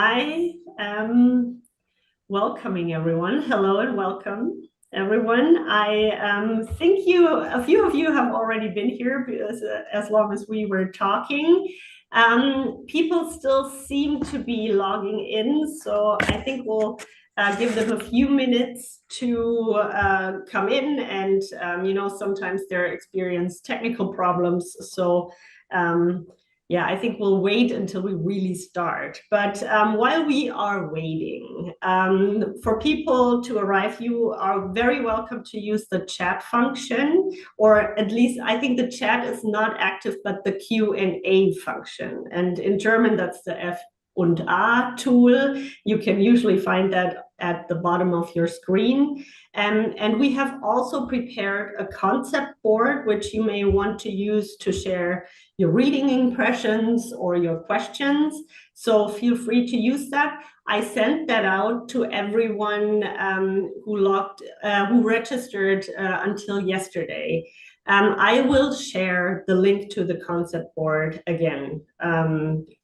I am welcoming everyone. Hello and welcome, everyone. I think a few of you have already been here because, as long as we were talking. People still seem to be logging in, so I think we'll give them a few minutes to come in, and sometimes they experience technical problems, so yeah, I think we'll wait until we really start. But while we are waiting, for people to arrive, you are very welcome to use the chat function, or at least I think the chat is not active, but the Q&A function. And in German, that's the F und A tool. You can usually find that at the bottom of your screen. And we have also prepared a concept board, which you may want to use to share your reading impressions or your questions. So feel free to use that. I sent that out to everyone who registered until yesterday. I will share the link to the concept board again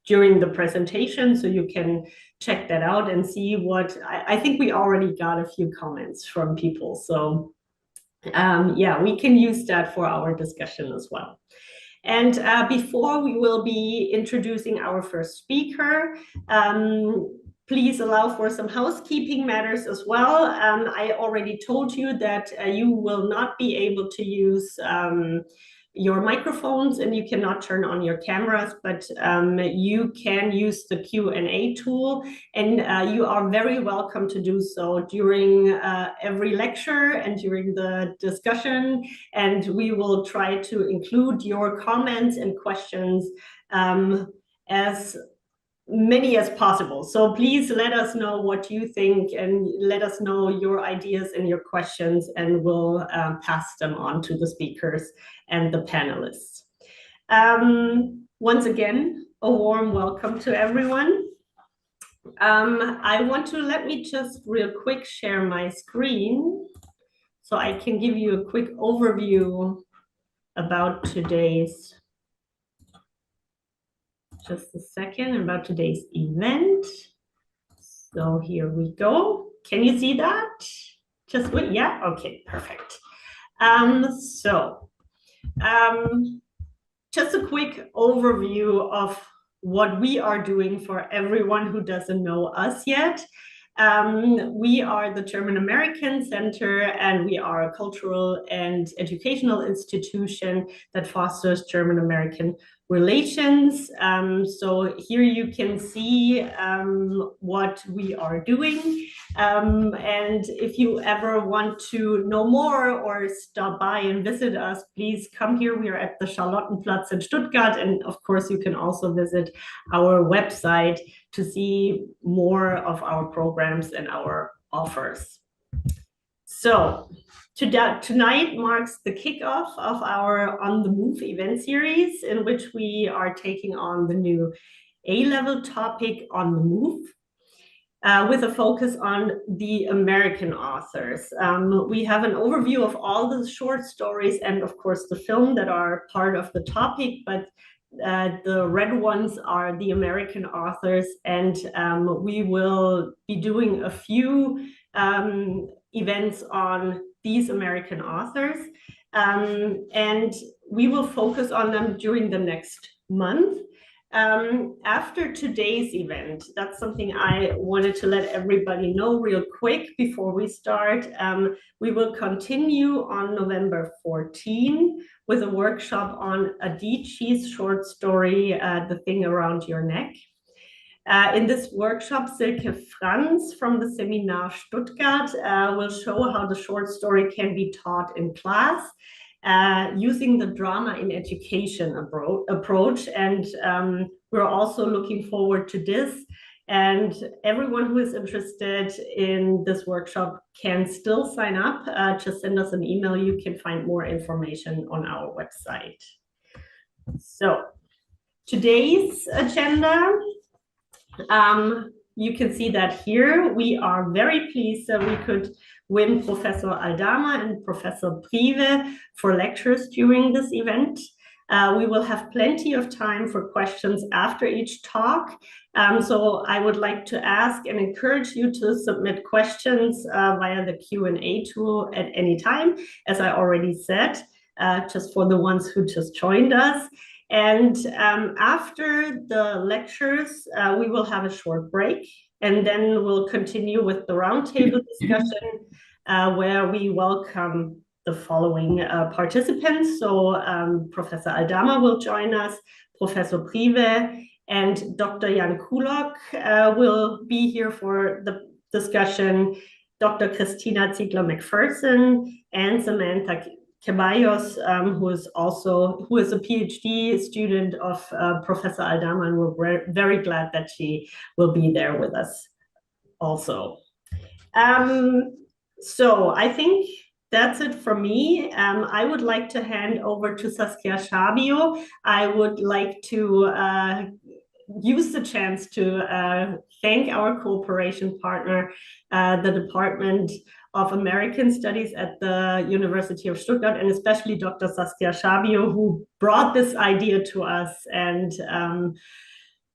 during the presentation, so you can check that out and see what I think we already got a few comments from people. So yeah, we can use that for our discussion as well. And before we will be introducing our first speaker, please allow for some housekeeping matters as well. I already told you that you will not be able to use your microphones, and you cannot turn on your cameras, but you can use the Q&A tool, and you are very welcome to do so during every lecture and during the discussion, and we will try to include your comments and questions as many as possible. So please let us know what you think, and let us know your ideas and your questions, and we'll pass them on to the speakers and the panelists. Once again, a warm welcome to everyone. Let me just real quick share my screen so I can give you a quick overview about today's just a second about today's event. So here we go. Can you see that? Just wait. Yeah. Okay. Perfect. Just a quick overview of what we are doing for everyone who doesn't know us yet. We are the German American Center, and we are a cultural and educational institution that fosters German American relations. So here you can see what we are doing. And if you ever want to know more or stop by and visit us, please come here. We are at the Charlottenplatz in Stuttgart. And of course, you can also visit our website to see more of our programs and our offers. So tonight marks the kickoff of our On the Move event series, in which we are taking on the new A-level topic On the Move, with a focus on the American authors. We have an overview of all the short stories and, of course, the film that are part of the topic, but the red ones are the American authors, and we will be doing a few events on these American authors, and we will focus on them during the next month. After today's event, that's something I wanted to let everybody know real quick before we start. We will continue on November 14 with a workshop on Adichie's short story, The Thing Around Your Neck. In this workshop, Silke Franz from the Seminar Stuttgart will show how the short story can be taught in class using the drama in education approach. And we're also looking forward to this. And everyone who is interested in this workshop can still sign up. Just send us an email. You can find more information on our website. So today's agenda, you can see that here. We are very pleased that we could win Professor Aldama and Professor Priewe for lectures during this event. We will have plenty of time for questions after each talk. So I would like to ask and encourage you to submit questions via the Q&A tool at any time, as I already said, just for the ones who just joined us. And after the lectures, we will have a short break, and then we'll continue with the roundtable discussion, where we welcome the following participants. So Professor Aldama will join us, Professor Priewe, and Dr. Jan Kulok will be here for the discussion, Dr. Christina Ziegler-McPherson, and Samantha Ceballos, who is a PhD student of Professor Aldama, and we're very glad that she will be there with us also. So I think that's it for me. I would like to hand over to Saskia Schabio. I would like to use the chance to thank our cooperation partner, the Department of American Studies at the University of Stuttgart, and especially Dr. Saskia Schabio, who brought this idea to us and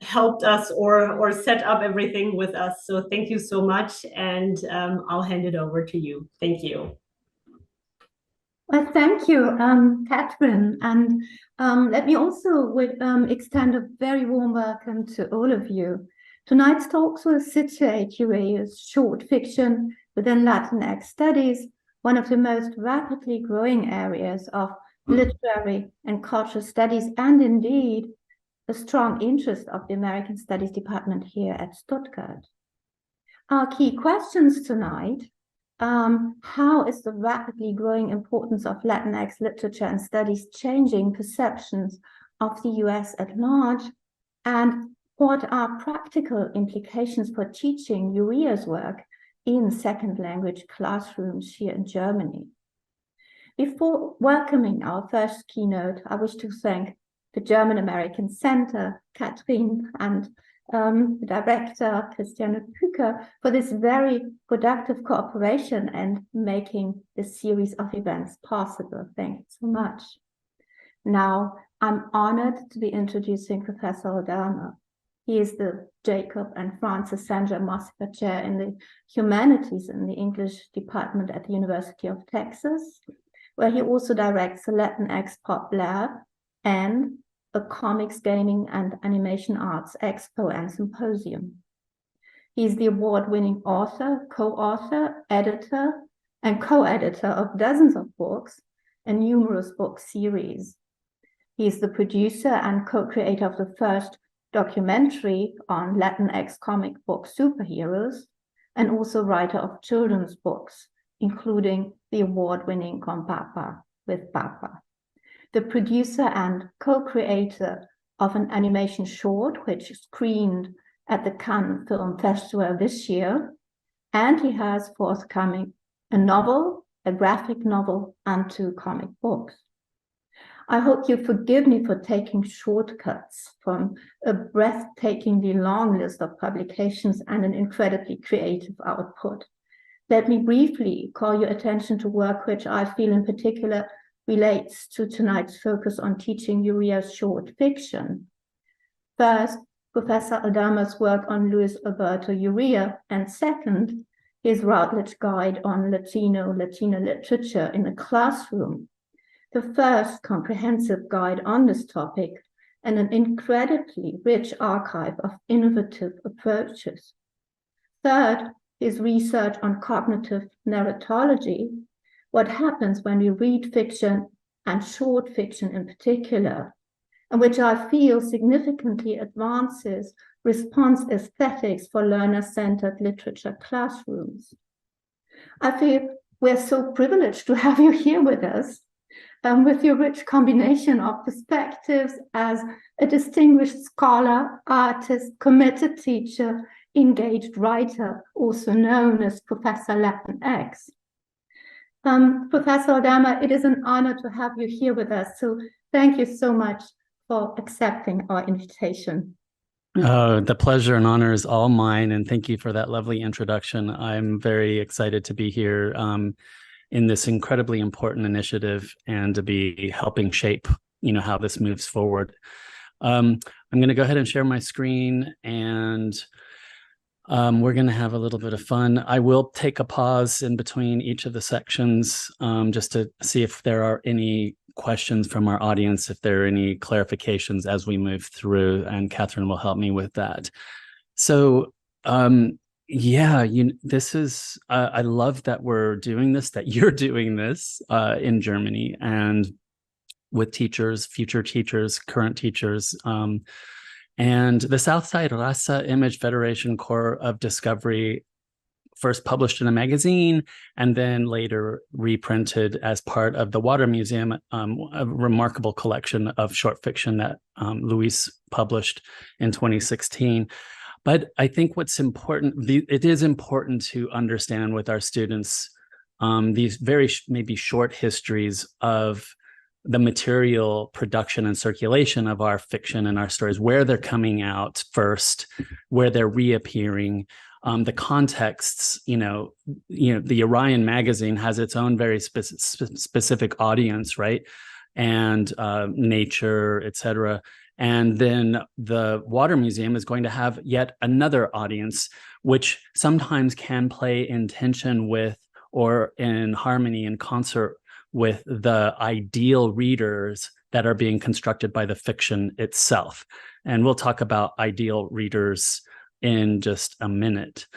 helped us or set up everything with us. So thank you so much, and I'll hand it over to you. Thank you. Well, thank you, Kathrin, and let me also extend a very warm welcome to all of you. Tonight's talks will situate Urrea's short fiction within Latinx Studies, one of the most rapidly growing areas of literary and cultural studies, and indeed a strong interest of the American Studies Department here at Stuttgart. Our key questions tonight: how is the rapidly growing importance of Latinx literature and studies changing perceptions of the US at large? And what are practical implications for teaching Urrea's work in second language classrooms here in Germany? Before welcoming our first keynote, I wish to thank the German American Center, Kathrin, and the director, Christiane Püker, for this very productive cooperation and making this series of events possible. Thank you so much. Now, I'm honored to be introducing Professor Aldama. He is the Jacob and Frances Sanger Massacre Chair in the Humanities in the English Department at the University of Texas, where he also directs the Latinx Pop Lab and a Comics, Gaming, and Animation Arts Expo and Symposium. He's the award-winning author, co-author, editor, and co-editor of dozens of books and numerous book series. He's the producer and co-creator of the first documentary on Latinx comic book superheroes, and also writer of children's books, including the award-winning Con Papa with Papa. The producer and co-creator of an animation short, which screened at the Cannes Film Festival this year. And he has forthcoming a novel, a graphic novel, and 2 comic books. I hope you forgive me for taking shortcuts from a breathtakingly long list of publications and an incredibly creative output. Let me briefly call your attention to work which I feel in particular relates to tonight's focus on teaching Urrea's short fiction. First, Professor Aldama's work on Luis Alberto Urrea, and second, his Routledge Guide on Latino literature in a classroom, the first comprehensive guide on this topic, and an incredibly rich archive of innovative approaches. Third, his research on cognitive narratology, what happens when we read fiction, and short fiction in particular, and which I feel significantly advances response aesthetics for learner-centered literature classrooms. I feel we're so privileged to have you here with us, with your rich combination of perspectives as a distinguished scholar, artist, committed teacher, engaged writer, also known as Professor Latinx. Professor Aldama, it is an honor to have you here with us. So thank you so much for accepting our invitation. The pleasure and honor is all mine. And thank you for that lovely introduction. I'm very excited to be here in this incredibly important initiative and to be helping shape how this moves forward. I'm going to go ahead and share my screen, and we're going to have a little bit of fun. I will take a pause in between each of the sections just to see if there are any questions from our audience, if there are any clarifications as we move through, and Kathrin will help me with that. So, this is, I love that we're doing this, that you're doing this in Germany, and with teachers, future teachers, current teachers. And the Southside Raça Image Federation Corps of Discovery, first published in a magazine and then later reprinted as part of the Water Museum, a remarkable collection of short fiction that Luis published in 2016. But I think what's important, it is important to understand with our students these very maybe short histories of the material production and circulation of our fiction and our stories, where they're coming out first, where they're reappearing, the contexts. The Orion magazine has its own very specific audience, right? And nature, etc. And then the Water Museum is going to have yet another audience, which sometimes can play in tension with or in harmony and concert with the ideal readers that are being constructed by the fiction itself. And we'll talk about ideal readers in just a minute.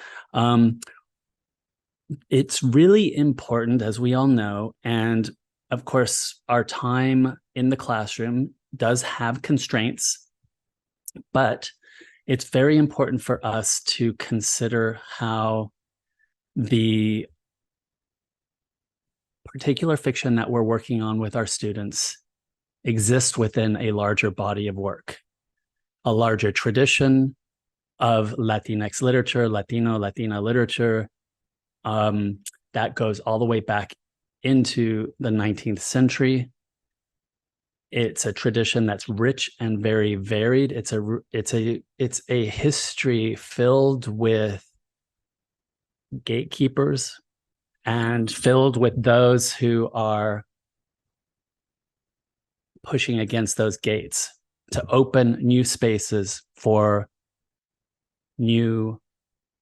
It's really important, as we all know, and of course, our time in the classroom does have constraints, but it's very important for us to consider how the particular fiction that we're working on with our students exists within a larger body of work, a larger tradition of Latinx literature, Latina literature, that goes all the way back into the 19th century. It's a tradition that's rich and very varied. It's a history filled with gatekeepers and filled with those who are pushing against those gates to open new spaces for new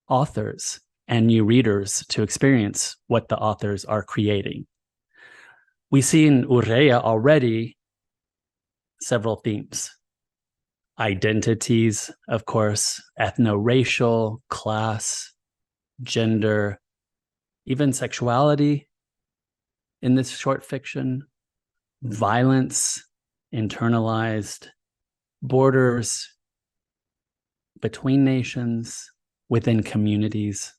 authors and new readers to experience what the authors are creating. We see in Urrea already several themes. Identities, of course, ethno-racial, class, gender, even sexuality in this short fiction, violence, internalized, borders between nations, within communities,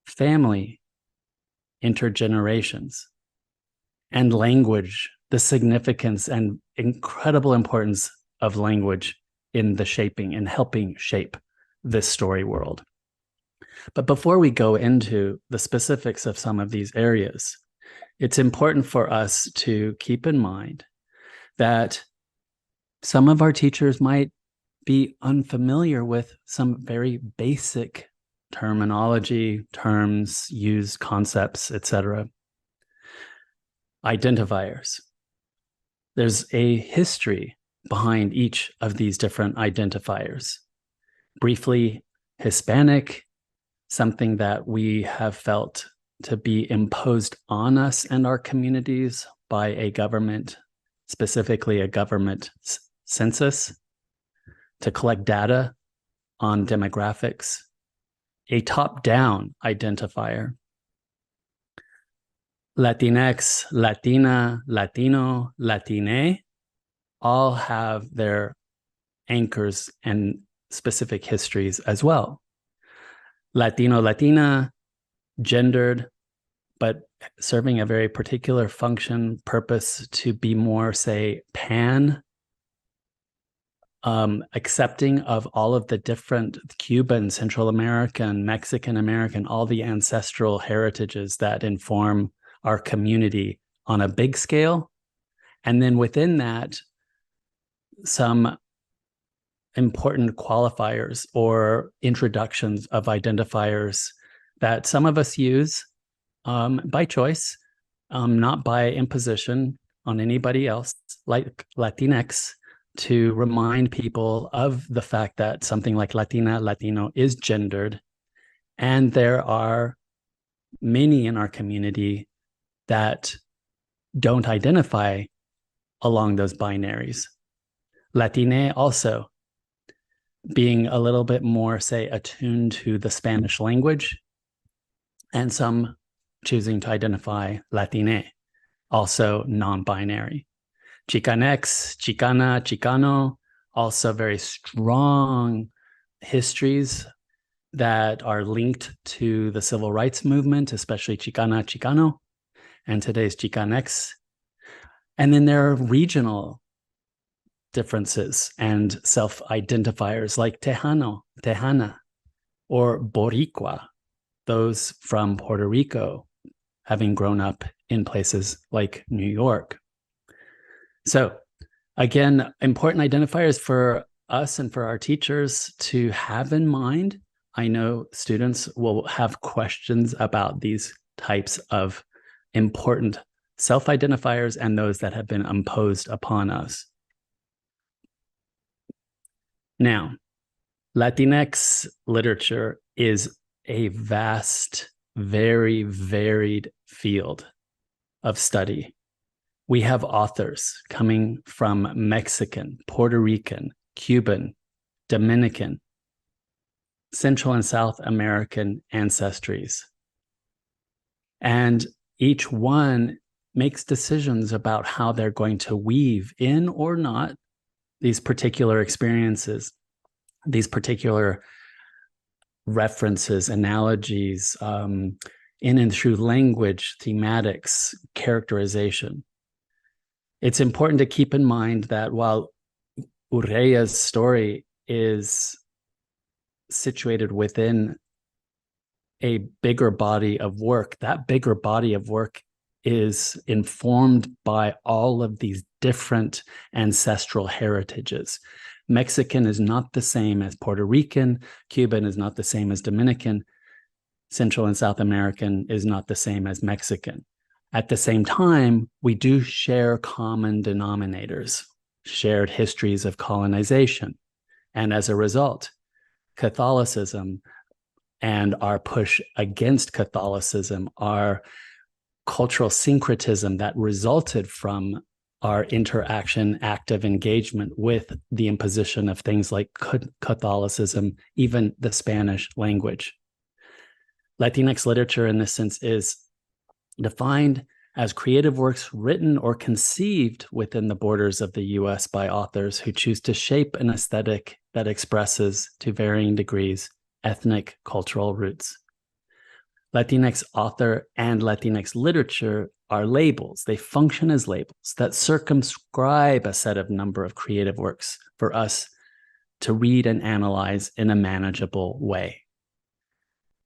family, intergenerations, and language, the significance and incredible importance of language in the shaping and helping shape this story world. But before we go into the specifics of some of these areas, it's important for us to keep in mind that some of our teachers might be unfamiliar with some very basic terminology, terms, used concepts, etc. Identifiers. There's a history behind each of these different identifiers. Briefly, Hispanic, something that we have felt to be imposed on us and our communities by a government, specifically a government census, to collect data on demographics, a top-down identifier. Latinx, Latina, Latino, Latine all have their anchors and specific histories as well. Latino, Latina, gendered, but serving a very particular function, purpose to be more, say, pan, accepting of all of the different Cuban, Central American, Mexican American, all the ancestral heritages that inform our community on a big scale. And then within that, some important qualifiers or introductions of identifiers that some of us use by choice, not by imposition, on anybody else, like Latinx, to remind people of the fact that something like Latina, Latino is gendered. And there are many in our community that don't identify along those binaries. Latine also being a little bit more, say, attuned to the Spanish language, and some choosing to identify Latine, also non-binary. Chicanx, Chicana, Chicano, also very strong histories that are linked to the civil rights movement, especially Chicana, Chicano, and today's Chicanx. And then there are regional differences and self-identifiers like Tejano, Tejana, or Boricua, those from Puerto Rico, having grown up in places like New York. So again, important identifiers for us and for our teachers to have in mind. I know students will have questions about these types of important self-identifiers and those that have been imposed upon us. Now, Latinx literature is a vast, very varied field of study. We have authors coming from Mexican, Puerto Rican, Cuban, Dominican, Central and South American ancestries. And each one makes decisions about how they're going to weave in or not these particular experiences, these particular references, analogies, in and through language, thematics, characterization. It's important to keep in mind that while Urrea's story is situated within a bigger body of work, that bigger body of work is informed by all of these different ancestral heritages. Mexican is not the same as Puerto Rican, Cuban is not the same as Dominican, Central and South American is not the same as Mexican. At the same time, we do share common denominators, shared histories of colonization. And as a result, Catholicism and our push against Catholicism, our cultural syncretism that resulted from our interaction, active engagement with the imposition of things like Catholicism, even the Spanish language. Latinx literature in this sense is defined as creative works written or conceived within the borders of the US by authors who choose to shape an aesthetic that expresses, to varying degrees, ethnic cultural roots. Latinx author and Latinx literature are labels. They function as labels that circumscribe a set of number of creative works for us to read and analyze in a manageable way.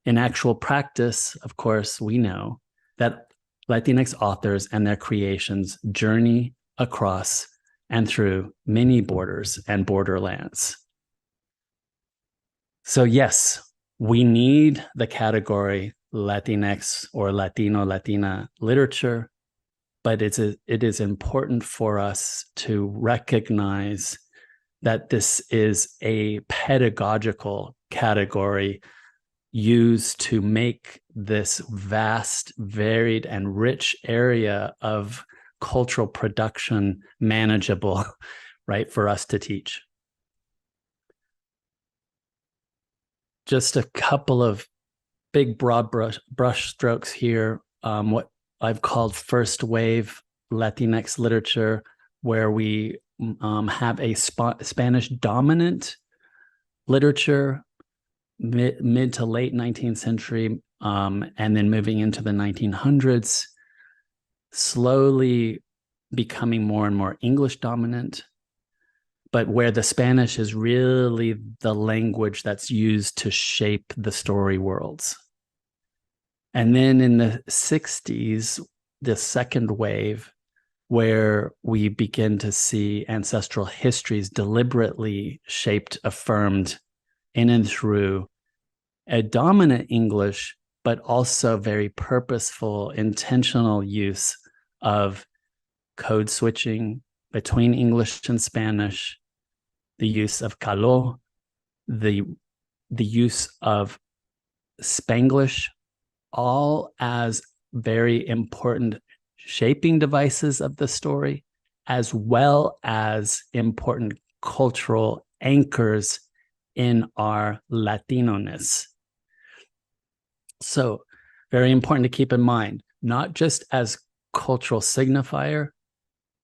In actual practice, of course, we know that Latinx authors and their creations journey across and through many borders and borderlands. So yes, we need the category Latinx or Latino, Latina literature, but it is important for us to recognize that this is a pedagogical category used to make this vast, varied, and rich area of cultural production manageable, right, for us to teach. Just a couple of big broad brush strokes here. What I've called first wave Latinx literature, where we have a Spanish dominant literature mid to late 19th century, and then moving into the 1900s, slowly becoming more and more English dominant, but where the Spanish is really the language that's used to shape the story worlds. And then in the 60s, the second wave, where we begin to see ancestral histories deliberately shaped, affirmed in and through a dominant English, but also very purposeful, intentional use of code switching between English and Spanish, the use of caló, the use of Spanglish, all as very important shaping devices of the story, as well as important cultural anchors in our Latino-ness. So very important to keep in mind, not just as cultural signifier,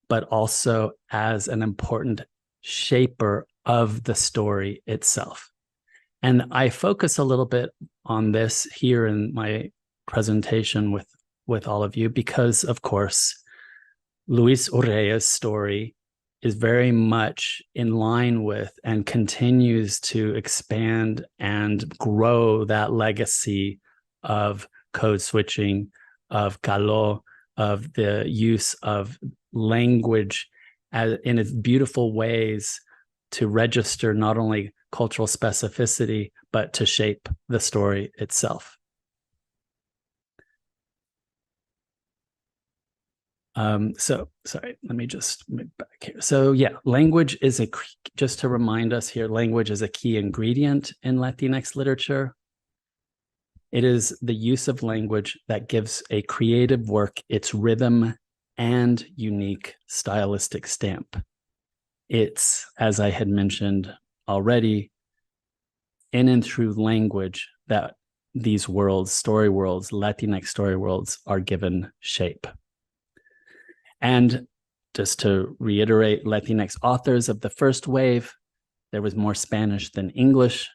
but also as an important shaper of the story itself. And I focus a little bit on this here in my presentation with all of you because, of course, Luis Urrea's story is very much in line with and continues to expand and grow that legacy of code switching, of caló, of the use of language in its beautiful ways to register not only cultural specificity, but to shape the story itself. So sorry, let me just move back here. So yeah, language is just to remind us here, language is a key ingredient in Latinx literature. It is the use of language that gives a creative work its rhythm and unique stylistic stamp. It's, as I had mentioned already, in and through language that these worlds, story worlds, Latinx story worlds are given shape. And just to reiterate, Latinx authors of the first wave, there was more Spanish than English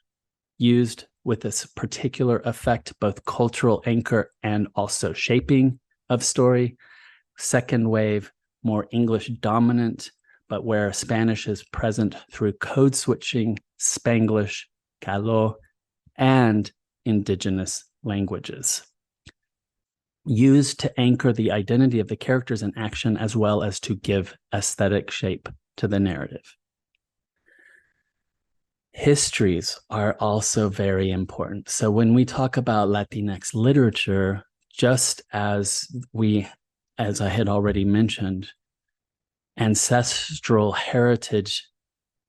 used with this particular effect, both cultural anchor and also shaping of story. Second wave, more English dominant, but where Spanish is present through code switching, Spanglish, caló, and indigenous languages, used to anchor the identity of the characters in action as well as to give aesthetic shape to the narrative. Histories are also very important. So when we talk about Latinx literature, just as I had already mentioned, ancestral heritage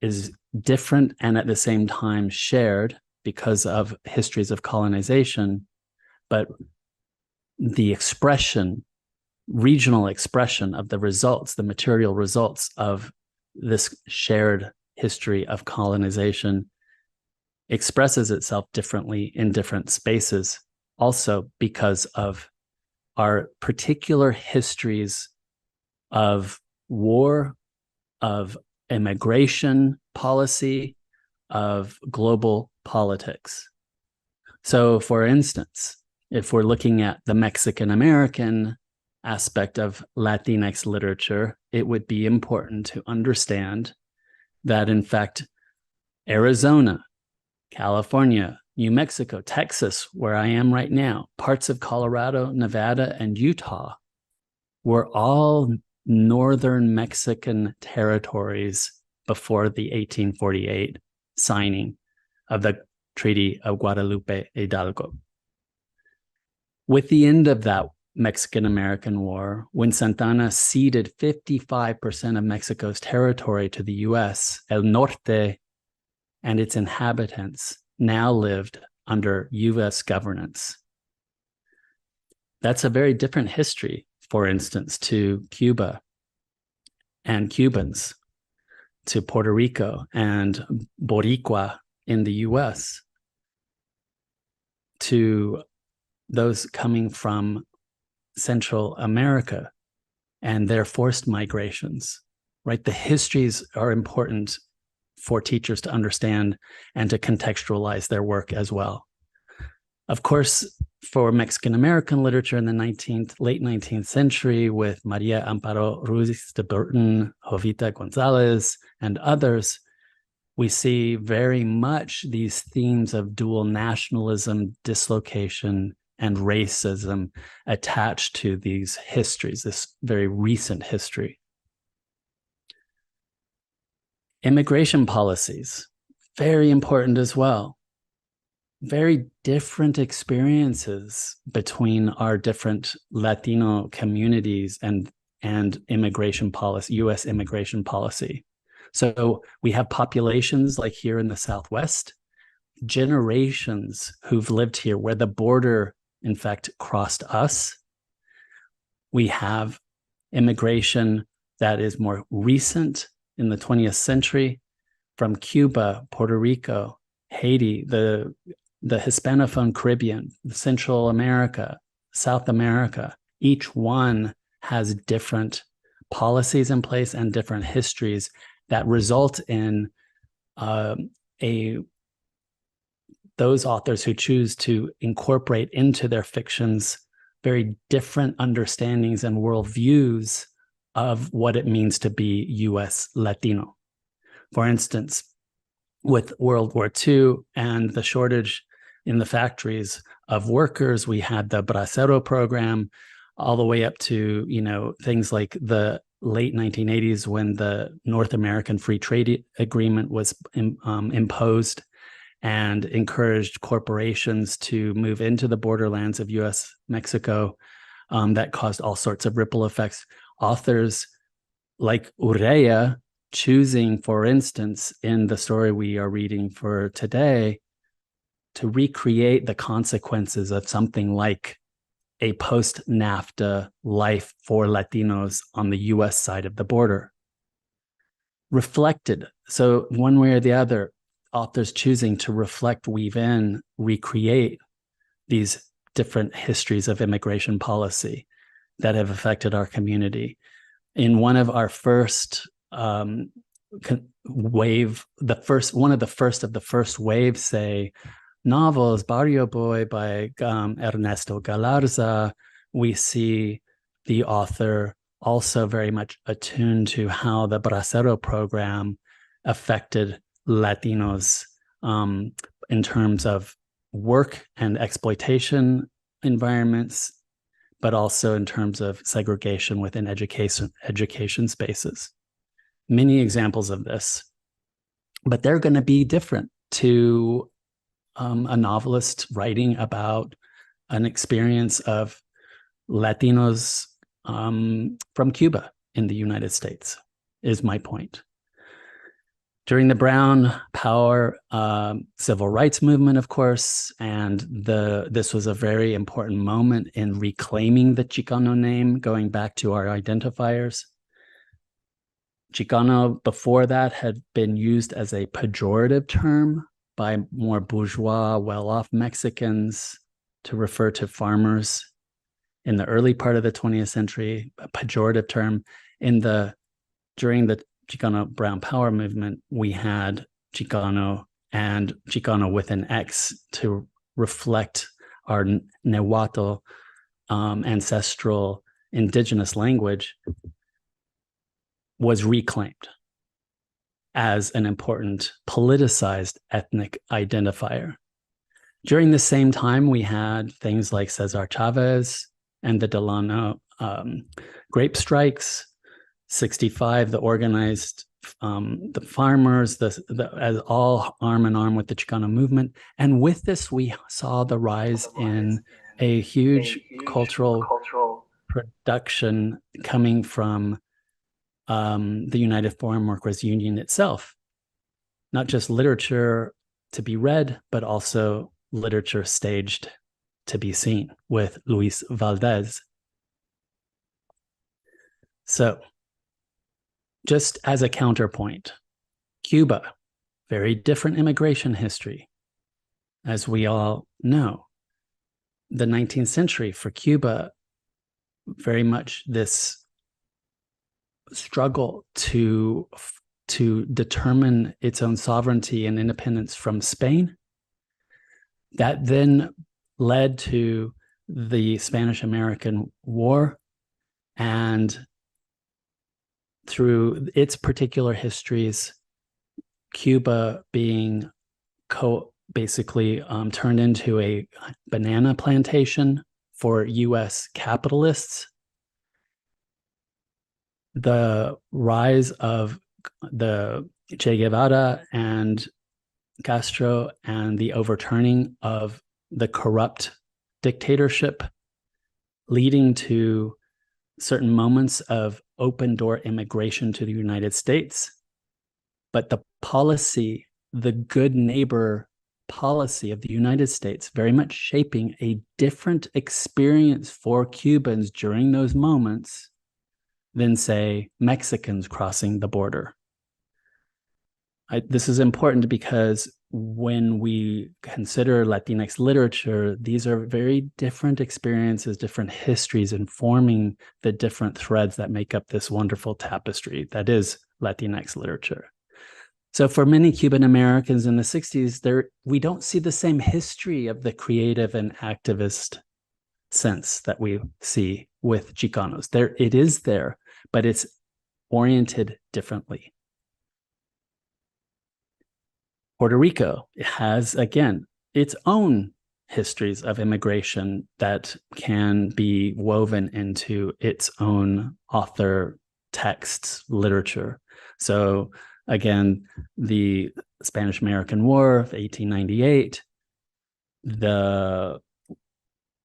is different and at the same time shared because of histories of colonization, but the expression, regional expression of the results, the material results of this shared history of colonization expresses itself differently in different spaces, also because of our particular histories of war, of immigration policy, of global politics. So, for instance, if we're looking at the Mexican-American aspect of Latinx literature, it would be important to understand that, in fact, Arizona, California, New Mexico, Texas, where I am right now, parts of Colorado, Nevada, and Utah were all northern Mexican territories before the 1848 signing of the Treaty of Guadalupe Hidalgo. With the end of that Mexican-American War, when Santana ceded 55% of Mexico's territory to the U.S., El Norte and its inhabitants now lived under U.S. governance. That's a very different history, for instance, to Cuba and Cubans, to Puerto Rico and Boricua in the U.S., to those coming from Central America and their forced migrations, right? The histories are important for teachers to understand and to contextualize their work as well. Of course, for Mexican-American literature in the late 19th century with Maria Amparo Ruiz de Burton, Jovita Gonzalez, and others, we see very much these themes of dual nationalism, dislocation, and racism attached to these histories, this very recent history. Immigration policies, very important as well. Very different experiences between our different Latino communities and and immigration policy, U.S. immigration policy. So we have populations like here in the Southwest, generations who've lived here where the border, in fact, crossed us. We have immigration that is more recent in the 20th century from Cuba, Puerto Rico, Haiti, the Hispanophone Caribbean, Central America, South America. Each one has different policies in place and different histories that result in those authors who choose to incorporate into their fictions very different understandings and worldviews of what it means to be U.S. Latino. For instance, with World War II and the shortage in the factories of workers, we had the Bracero program all the way up to, things like the late 1980s when the North American Free Trade Agreement was imposed and encouraged corporations to move into the borderlands of U.S. Mexico. That caused all sorts of ripple effects. Authors like Urrea choosing, for instance, in the story we are reading for today, to recreate the consequences of something like a post-NAFTA life for Latinos on the U.S. side of the border. Reflected, so one way or the other, authors choosing to reflect, weave in, recreate these different histories of immigration policy that have affected our community. In one of our first wave, one of the first wave, say, novels, Barrio Boy by Ernesto Galarza, we see the author also very much attuned to how the Bracero program affected Latinos in terms of work and exploitation environments, but also in terms of segregation within education spaces. Many examples of this, but they're going to be different to a novelist writing about an experience of Latinos from Cuba in the United States, is my point. During the Brown Power civil rights movement, of course, and this was a very important moment in reclaiming the Chicano name, going back to our identifiers. Chicano before that had been used as a pejorative term by more bourgeois, well-off Mexicans to refer to farmers in the early part of the 20th century, a pejorative term. During the Chicano Brown Power movement, we had Chicano and Chicano with an X to reflect our Nahuatl ancestral indigenous language was reclaimed as an important politicized ethnic identifier. During the same time, we had things like Cesar Chavez and the Delano grape strikes, 65, the organized, the farmers, as all arm in arm with the Chicano movement. And with this, we saw the rise in a huge cultural production coming from the United Farm Workers Union itself. Not just literature to be read, but also literature staged to be seen with Luis Valdez. So, just as a counterpoint, Cuba, very different immigration history. As we all know, the 19th century for Cuba, very much this struggle to determine its own sovereignty and independence from Spain. That then led to the Spanish-American War, and through its particular histories, Cuba being basically turned into a banana plantation for U.S. capitalists. The rise of the Che Guevara and Castro and the overturning of the corrupt dictatorship, leading to certain moments of open door immigration to the United States, but the policy, the good neighbor policy of the United States, very much shaping a different experience for Cubans during those moments than, say, Mexicans crossing the border. This is important because when we consider Latinx literature, these are very different experiences, different histories informing the different threads that make up this wonderful tapestry that is Latinx literature. So for many Cuban Americans in the 60s, we don't see the same history of the creative and activist sense that we see with Chicanos. It is there, but it's oriented differently. Puerto Rico has, again, its own histories of immigration that can be woven into its own author texts, literature. So again, the Spanish-American War of 1898, the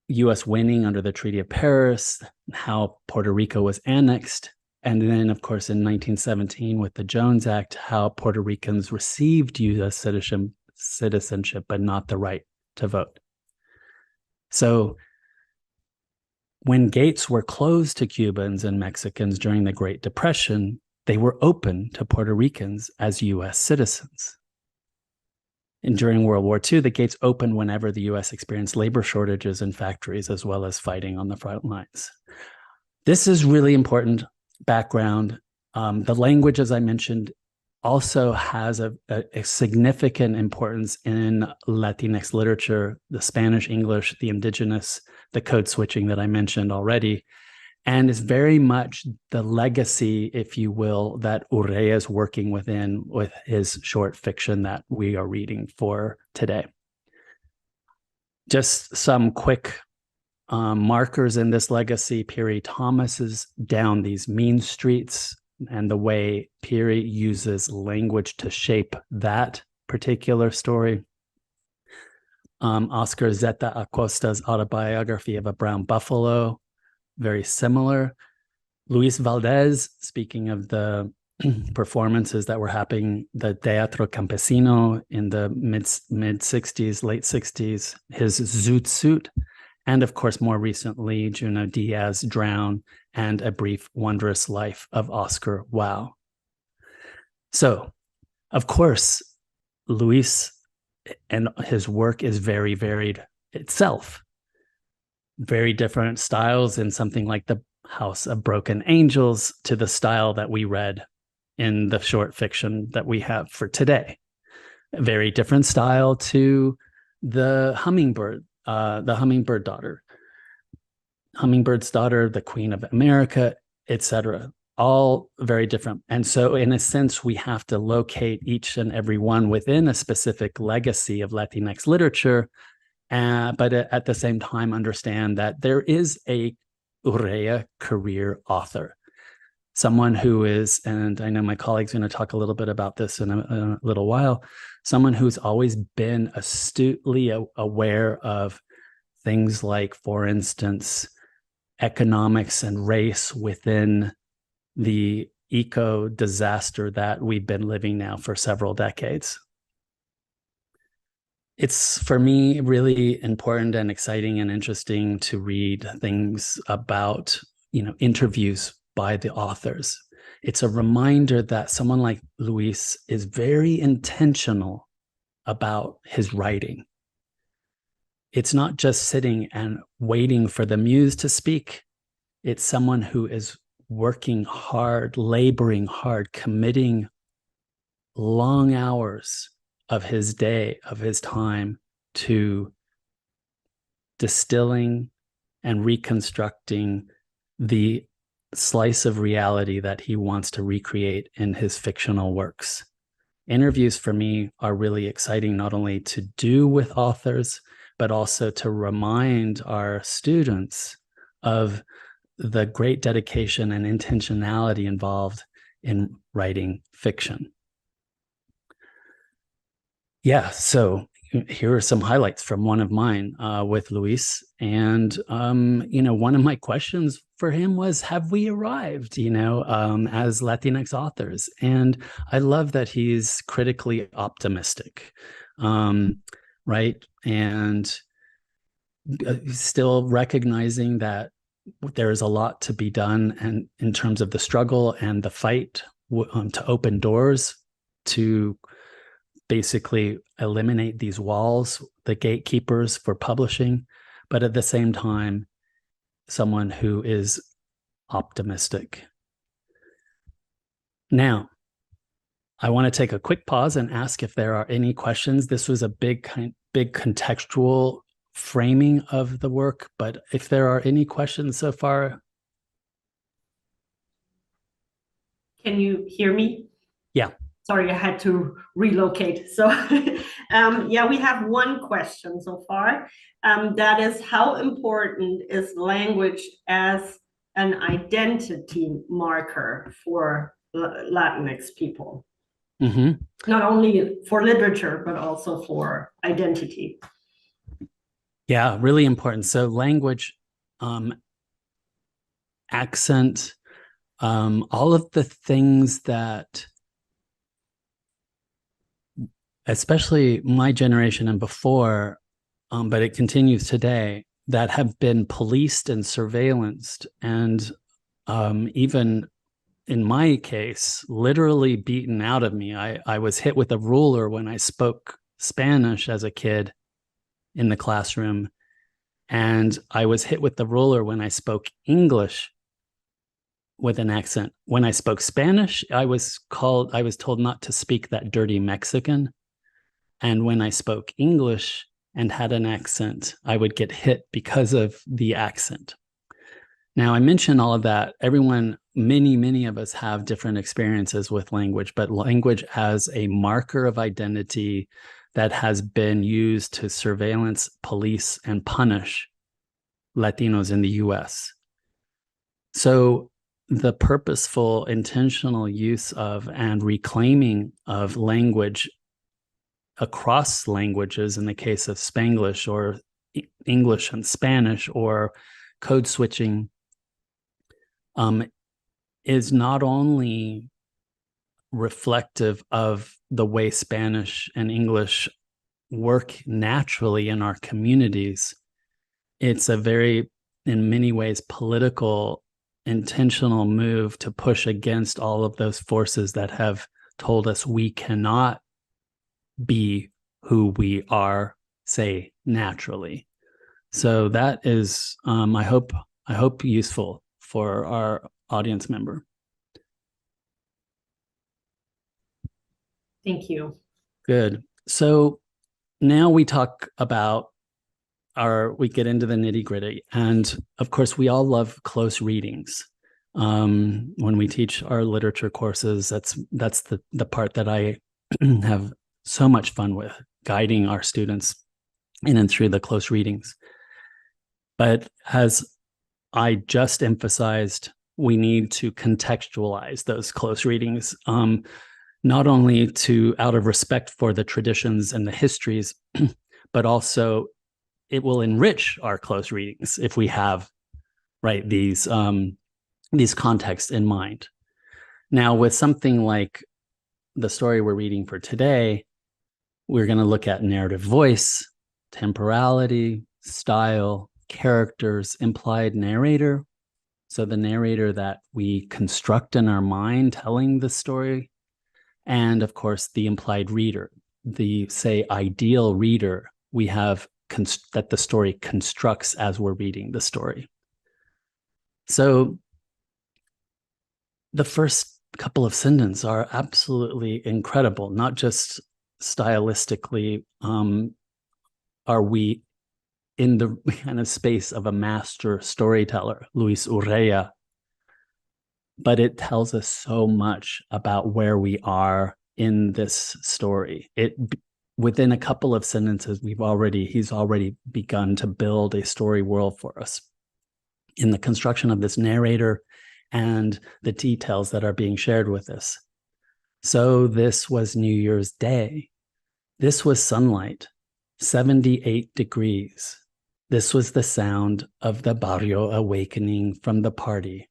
U.S. winning under the Treaty of Paris, how Puerto Rico was annexed, and then, of course, in 1917 with the Jones Act, how Puerto Ricans received U.S. citizenship, but not the right to vote. So when gates were closed to Cubans and Mexicans during the Great Depression, they were open to Puerto Ricans as U.S. citizens. And during World War II, the gates opened whenever the U.S. experienced labor shortages in factories, as well as fighting on the front lines. This is really important background. The language, as I mentioned, also has a significant importance in Latinx literature, the Spanish, English, the indigenous, the code switching that I mentioned already, and is very much the legacy, if you will, that Urrea is working within with his short fiction that we are reading for today. Just some quick markers in this legacy. Priewe Thomas is down these mean streets, and the way Priewe uses language to shape that particular story. Oscar Zeta Acosta's autobiography of a Brown Buffalo, very similar. Luis Valdez, speaking of the performances that were happening, the Teatro Campesino in the mid-60s, late 60s, his Zoot Suit, and of course, more recently, Junot Diaz, Drown, and A Brief Wondrous Life of Oscar Wilde. So, of course, Luis and his work is very varied itself. Very different styles in something like The House of Broken Angels to the style that we read in the short fiction that we have for today. A very different style to the Hummingbird's Daughter, The Queen of America, etc. All very different. And so in a sense, we have to locate each and every one within a specific legacy of Latinx literature, but at the same time understand that there is a Urrea career author, someone who is, and I know my colleague's going to talk a little bit about this in a little while, someone who's always been astutely aware of things like, for instance, economics and race within the eco-disaster that we've been living now for several decades. It's, for me, really important and exciting and interesting to read things about, interviews by the authors. It's a reminder that someone like Luis is very intentional about his writing. It's not just sitting and waiting for the muse to speak. It's someone who is working hard, laboring hard, committing long hours of his day, of his time, to distilling and reconstructing the slice of reality that he wants to recreate in his fictional works. Interviews for me are really exciting, not only to do with authors, but also to remind our students of the great dedication and intentionality involved in writing fiction. Yeah, so here are some highlights from one of mine with Luis. And, one of my questions for him was, have we arrived, as Latinx authors? And I love that he's critically optimistic, right? And still recognizing that there is a lot to be done, and in terms of the struggle and the fight to open doors, to basically eliminate these walls, the gatekeepers for publishing, but at the same time, someone who is optimistic. Now, I want to take a quick pause and ask if there are any questions. This was a big contextual framing of the work, but if there are any questions so far. Can you hear me? Yeah. Sorry, I had to relocate. So we have one question so far. That is, how important is language as an identity marker for Latinx people? Mm-hmm. Not only for literature, but also for identity. Yeah, really important. So language, accent, all of the things that, especially my generation and before, but it continues today, that have been policed and surveillanced, and even in my case, literally beaten out of me. I was hit with a ruler when I spoke Spanish as a kid in the classroom, and I was hit with the ruler when I spoke English with an accent. When I spoke Spanish, I was told not to speak that dirty Mexican. And when I spoke English and had an accent, I would get hit because of the accent. Now, I mention all of that. Everyone, many of us have different experiences with language, but language as a marker of identity that has been used to surveillance, police, and punish Latinos in the US. So the purposeful, intentional use of and reclaiming of language across languages, in the case of Spanglish or English and Spanish, or code switching, is not only reflective of the way Spanish and English work naturally in our communities. It's a very, in many ways, political, intentional move to push against all of those forces that have told us we cannot be who we are, say, naturally. So that is, I hope useful for our audience member. Thank you. Good. So now we talk about we get into the nitty gritty. And of course, we all love close readings. When we teach our literature courses, that's the part that I have so much fun with, guiding our students in and through the close readings. But as I just emphasized, we need to contextualize those close readings, not only out of respect for the traditions and the histories, but also it will enrich our close readings if we have, right, these contexts in mind. Now, with something like the story we're reading for today, we're going to look at narrative voice, temporality, style, characters, implied narrator. So the narrator that we construct in our mind telling the story, and of course, the implied reader, the, say, ideal reader we have that the story constructs as we're reading the story. So the first couple of sentences are absolutely incredible, not just stylistically. Are we in the kind of space of a master storyteller, Luis Urrea, but it tells us so much about where we are in this story. Within a couple of sentences, he's already begun to build a story world for us in the construction of this narrator and the details that are being shared with us. So this was New Year's Day. This was sunlight. 78 degrees. This was the sound of the barrio awakening from the party.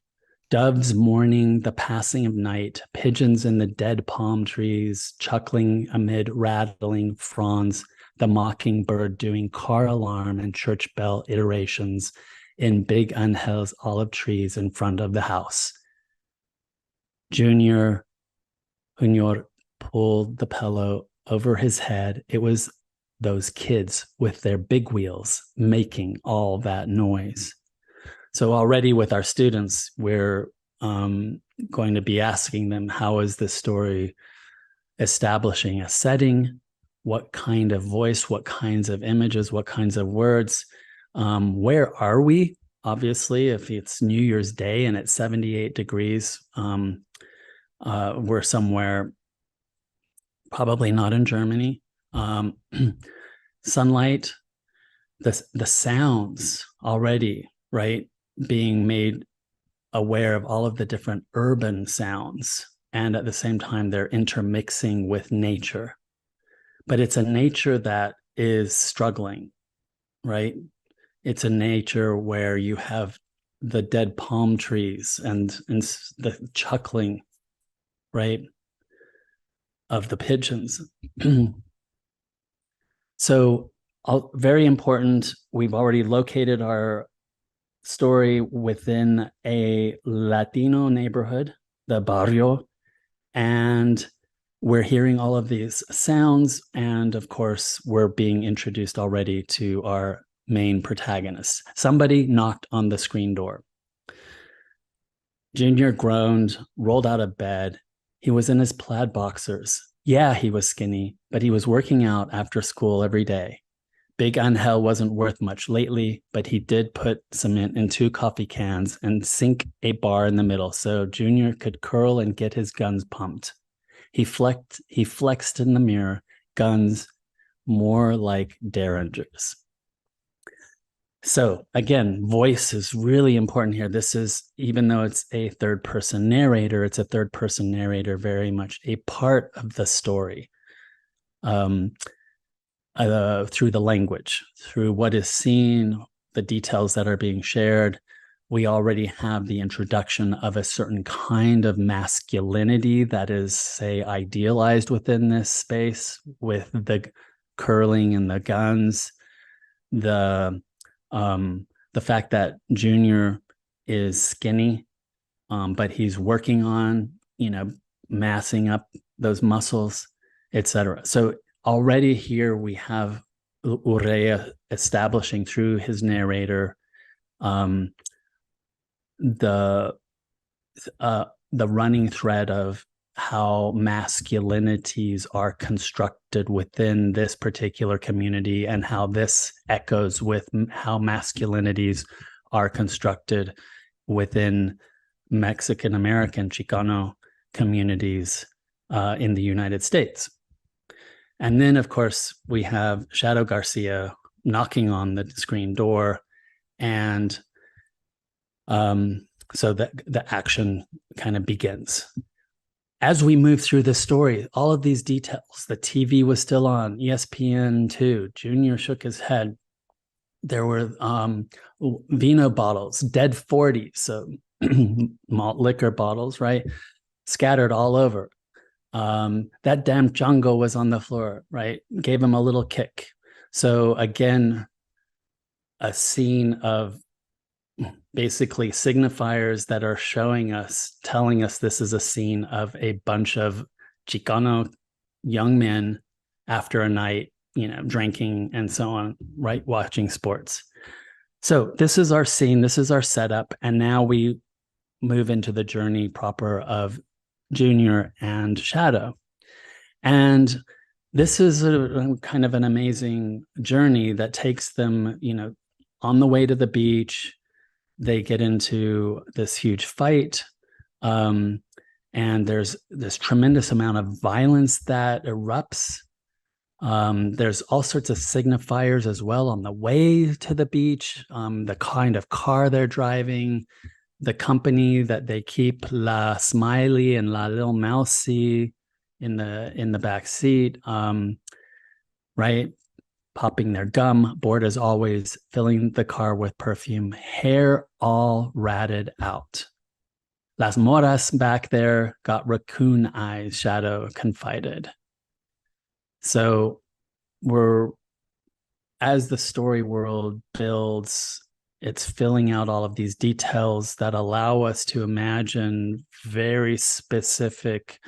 Doves mourning the passing of night, pigeons in the dead palm trees, chuckling amid rattling fronds, the mockingbird doing car alarm and church bell iterations in Big Angel's olive trees in front of the house. Junior pulled the pillow over his head. It was those kids with their big wheels making all that noise. So already with our students, we're going to be asking them, how is this story establishing a setting? What kind of voice, what kinds of images, what kinds of words? Where are we? Obviously, if it's New Year's Day and it's 78 degrees, we're somewhere probably not in Germany. Sunlight, the sounds already, right? Being made aware of all of the different urban sounds. And at the same time, they're intermixing with nature. But it's a nature that is struggling, right? It's a nature where you have the dead palm trees and the chuckling, right, of the pigeons. So very important, we've already located our story within a Latino neighborhood, the barrio, and we're hearing all of these sounds, and of course, we're being introduced already to our main protagonist. Somebody knocked on the screen door. Junior groaned, rolled out of bed. He was in his plaid boxers. Yeah, he was skinny, but he was working out after school every day. Big Angel wasn't worth much lately, but he did put cement in 2 coffee cans and sink a bar in the middle so Junior could curl and get his guns pumped. He flexed in the mirror, guns more like derringers. So again, voice is really important here. This is, even though it's a third-person narrator, it's a third-person narrator very much a part of the story. Through the language, through what is seen, the details that are being shared. We already have the introduction of a certain kind of masculinity that is, say, idealized within this space with the curling and the guns, the fact that Junior is skinny, but he's working on, massing up those muscles, etc. So already here we have Urrea establishing through his narrator the running thread of how masculinities are constructed within this particular community and how this echoes with how masculinities are constructed within Mexican American Chicano communities in the United States. And then, of course, we have Shadow Garcia knocking on the screen door. And so the action kind of begins. As we move through the story, all of these details, the TV was still on, ESPN2, Junior shook his head. There were vino bottles, dead 40s, so malt liquor bottles, right? Scattered all over. That damn jungle was on the floor, right? Gave him a little kick. So again, a scene of basically signifiers that are showing us, telling us this is a scene of a bunch of Chicano young men after a night, drinking and so on, right? Watching sports. So this is our scene, this is our setup. And now we move into the journey proper of Junior and Shadow. And this is a kind of an amazing journey that takes them, on the way to the beach. They get into this huge fight. And there's this tremendous amount of violence that erupts. There's all sorts of signifiers as well on the way to the beach, the kind of car they're driving, the company that they keep, La Smiley and La Little Mousy in the back seat, right? popping their gum, bored as always, filling the car with perfume, hair all ratted out. Las moras back there got raccoon eyes, Shadow confided. So as the story world builds, it's filling out all of these details that allow us to imagine very specific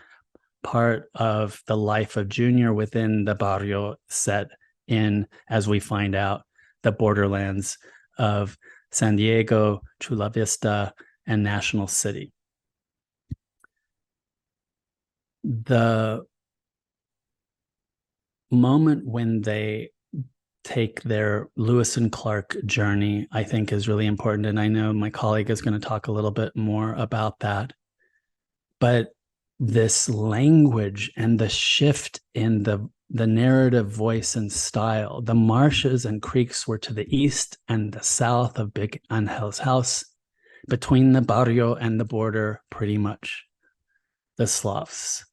part of the life of Junior within the barrio set in, as we find out, the borderlands of San Diego, Chula Vista, and National City. The moment when they take their Lewis and Clark journey, I think, is really important. And I know my colleague is going to talk a little bit more about that. But this language and the shift in the narrative voice and style, the marshes and creeks were to the east and the south of Big Angel's house, between the barrio and the border, pretty much the sloughs.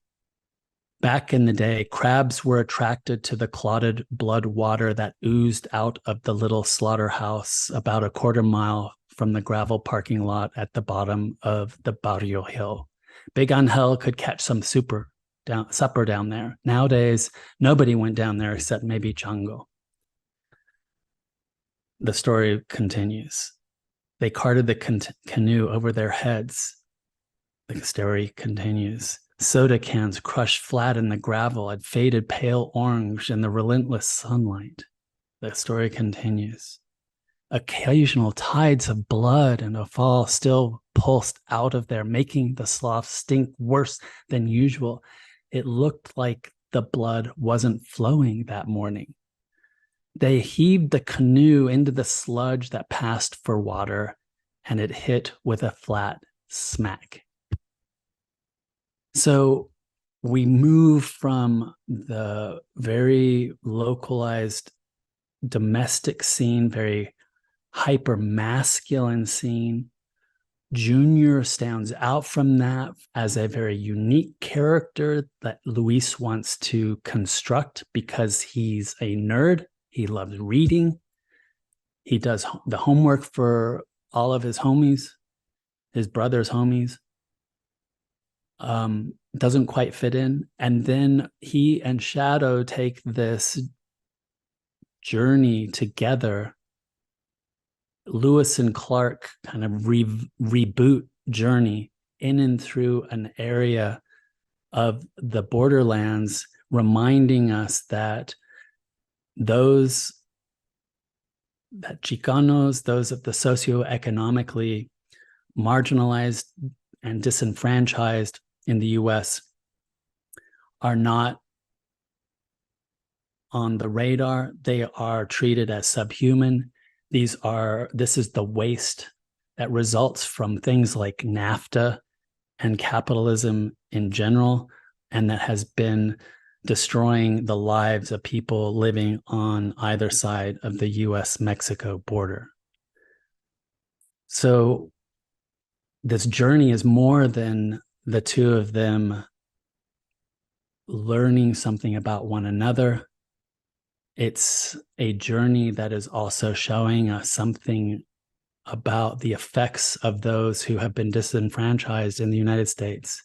Back in the day, crabs were attracted to the clotted blood water that oozed out of the little slaughterhouse about a quarter mile from the gravel parking lot at the bottom of the barrio hill. Big Angel could catch some supper down there. Nowadays, nobody went down there except maybe Chango. The story continues. They carted the canoe over their heads. The story continues. Soda cans crushed flat in the gravel had faded pale orange in the relentless sunlight. The story continues. Occasional tides of blood and a fall still pulsed out of there, making the sloughs stink worse than usual. It looked like the blood wasn't flowing that morning. They heaved the canoe into the sludge that passed for water, and it hit with a flat smack. So we move from the very localized domestic scene, very hyper-masculine scene. Junior stands out from that as a very unique character that Luis wants to construct because he's a nerd. He loves reading. He does the homework for all of his homies, his brother's homies. Doesn't quite fit in. And then he and Shadow take this journey together. Lewis and Clark kind of reboot journey in and through an area of the borderlands, reminding us that Chicanos, those of the socioeconomically marginalized and disenfranchised in the US, are not on the radar. They are treated as subhuman. This is the waste that results from things like NAFTA and capitalism in general, and that has been destroying the lives of people living on either side of the US-Mexico border. So this journey is more than the two of them learning something about one another. It's a journey that is also showing us something about the effects of those who have been disenfranchised in the United States.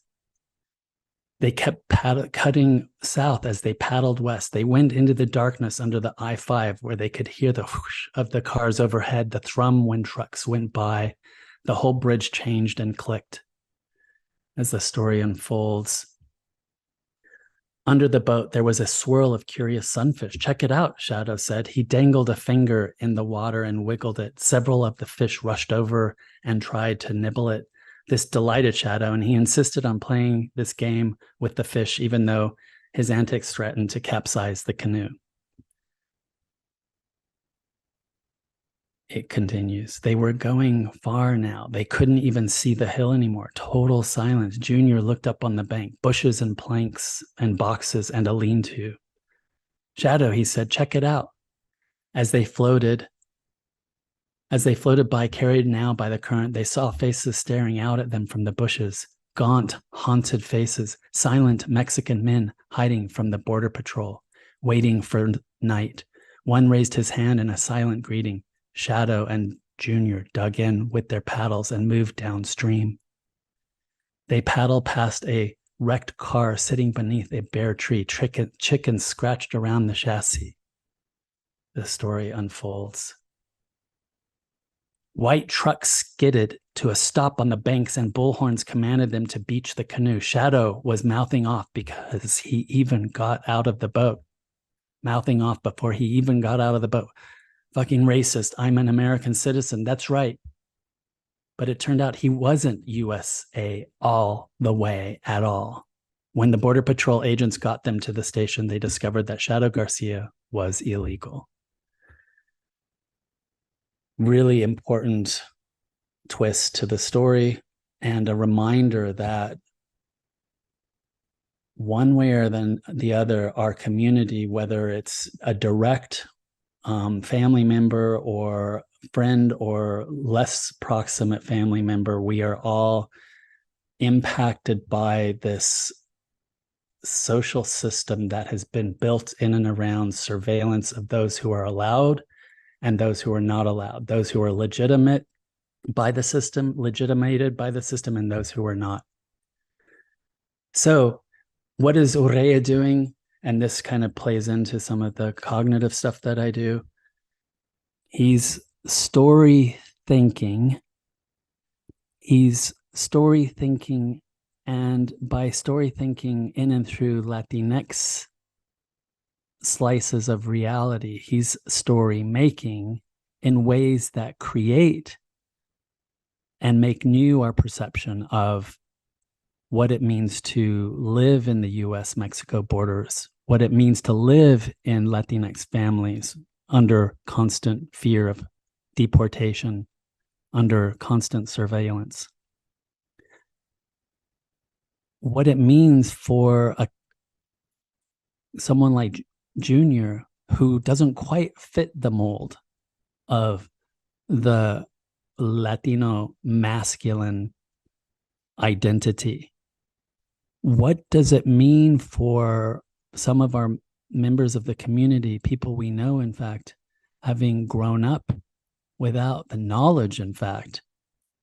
They kept cutting south as they paddled west. They went into the darkness under the I-5 where they could hear the whoosh of the cars overhead, the thrum when trucks went by. The whole bridge changed and clicked as the story unfolds. Under the boat, there was a swirl of curious sunfish. Check it out, Shadow said. He dangled a finger in the water and wiggled it. Several of the fish rushed over and tried to nibble it. This delighted Shadow, and he insisted on playing this game with the fish, even though his antics threatened to capsize the canoe. It continues. They were going far now. They couldn't even see the hill anymore. Total silence. Junior looked up on the bank, bushes and planks and boxes and a lean-to. Shadow, he said, check it out. As they floated by, carried now by the current, they saw faces staring out at them from the bushes. Gaunt, haunted faces, silent Mexican men hiding from the border patrol, waiting for night, One raised his hand in a silent greeting. Shadow and Junior dug in with their paddles and moved downstream. They paddled past a wrecked car sitting beneath a bare tree. Chickens scratched around the chassis. The story unfolds. White trucks skidded to a stop on the banks and bullhorns commanded them to beach the canoe. Shadow was mouthing off because he even got out of the boat. Mouthing off before he even got out of the boat. Fucking racist. I'm an American citizen. That's right. But it turned out he wasn't USA all the way at all. When the Border Patrol agents got them to the station, they discovered that Shadow Garcia was illegal. Really important twist to the story and a reminder that one way or the other, our community, whether it's a direct family member or friend or less proximate family member, we are all impacted by this social system that has been built in and around surveillance of those who are allowed and those who are not allowed, those who are legitimated by the system, and those who are not. So what is Urrea doing? And this kind of plays into some of the cognitive stuff that I do. He's story thinking. And by story thinking in and through Latinx slices of reality, he's story making in ways that create and make new our perception of what it means to live in the US-Mexico borders, what it means to live in Latinx families under constant fear of deportation, under constant surveillance. What it means for someone like Junior, who doesn't quite fit the mold of the Latino masculine identity. What does it mean for some of our members of the community, people we know, in fact, having grown up without the knowledge, in fact,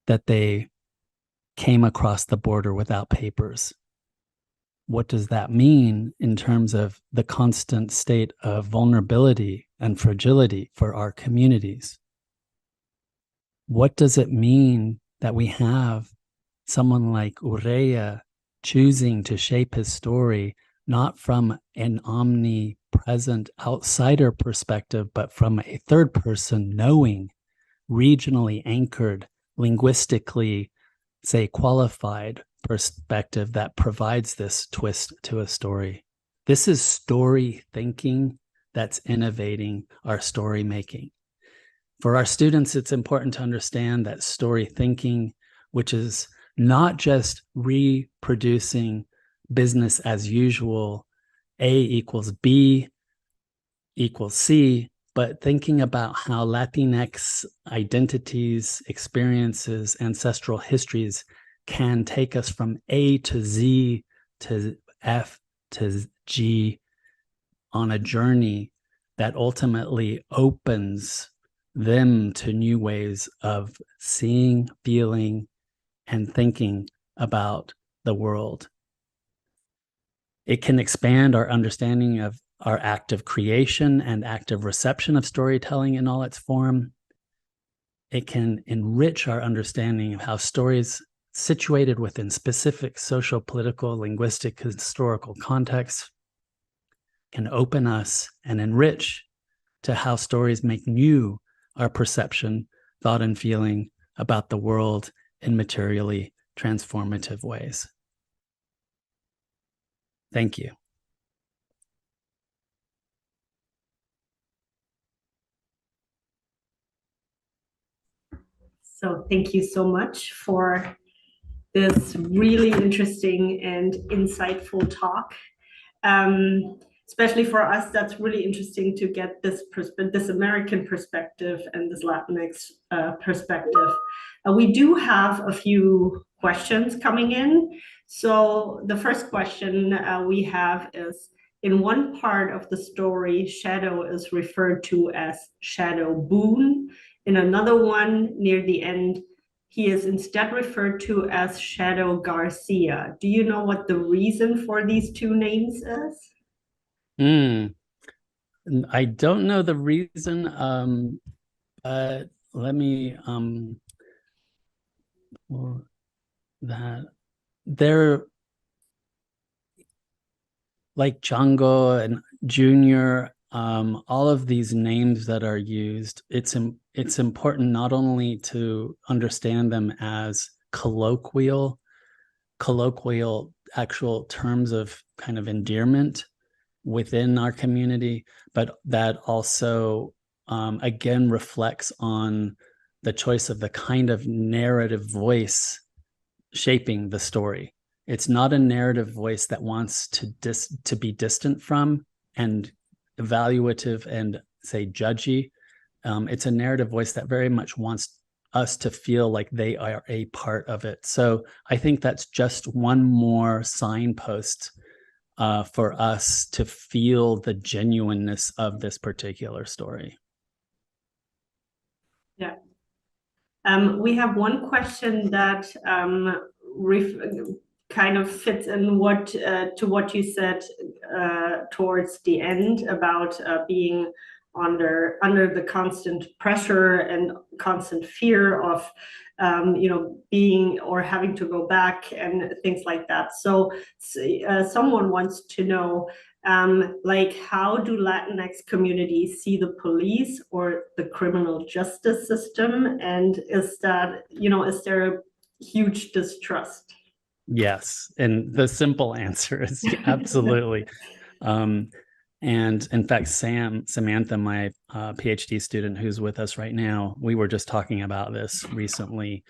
that they came across the border without papers? What does that mean in terms of the constant state of vulnerability and fragility for our communities? What does it mean that we have someone like Urrea choosing to shape his story, not from an omnipresent outsider perspective, but from a third person knowing, regionally anchored, linguistically, say, qualified perspective that provides this twist to a story? This is story thinking that's innovating our story making. For our students, it's important to understand that story thinking, which is not just reproducing business as usual, A equals B equals C, but thinking about how Latinx identities, experiences, ancestral histories can take us from A to Z to F to G on a journey that ultimately opens them to new ways of seeing, feeling, and thinking about the world. It can expand our understanding of our active creation and active reception of storytelling in all its form. It can enrich our understanding of how stories situated within specific social, political, linguistic, historical contexts can open us and enrich to how stories make new our perception, thought, and feeling about the world in materially transformative ways. Thank you. So thank you so much for this really interesting and insightful talk. Especially for us, that's really interesting to get this American perspective and this Latinx perspective. We do have a few questions coming in. So the first question we have is, in one part of the story, Shadow is referred to as Shadow Boone. In another one, near the end, he is instead referred to as Shadow Garcia. Do you know what the reason for these two names is? I don't know the reason, but let me well, that they're like Django and Junior, all of these names that are used, it's important not only to understand them as colloquial actual terms of kind of endearment within our community, but that also again reflects on the choice of the kind of narrative voice shaping the story. It's not a narrative voice that wants to be distant from and evaluative and say judgy. It's a narrative voice that very much wants us to feel like they are a part of it. So I think that's just one more signpost for us to feel the genuineness of this particular story. Yeah. We have one question that kind of fits in to what you said towards the end about being under the constant pressure and constant fear of being or having to go back and things like that. So someone wants to know, like, how do Latinx communities see the police or the criminal justice system, and is there a huge distrust? Yes, and the simple answer is absolutely. And in fact, Samantha, my PhD student who's with us right now, we were just talking about this recently.